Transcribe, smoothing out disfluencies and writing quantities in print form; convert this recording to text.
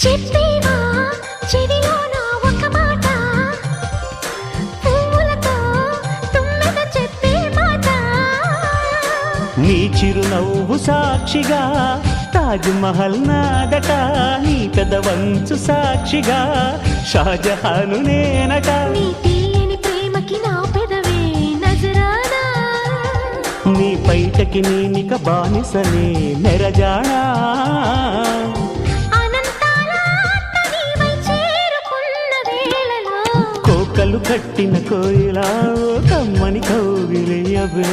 చెప్పేవా చెవిలోన ఒక మాట, పువ్వులతో తుమ్మెద చెప్పే మాట. నీ చిరునవ్వు సాక్షిగా తాజ్ మహల్ నాదట, నీ పెదవంచు సాక్షిగా షాజహాను నేనట. నీ తీయని ప్రేమకి నా పెదవే నజరానా, నీ పైటకి నేనిక బానిసనే నెరజానా. అనంతాల ఆత్మ నీవై చేరుకున్న వేళలో కోకలు కట్టిన కోయిలా కమ్మని కౌగిలియవే.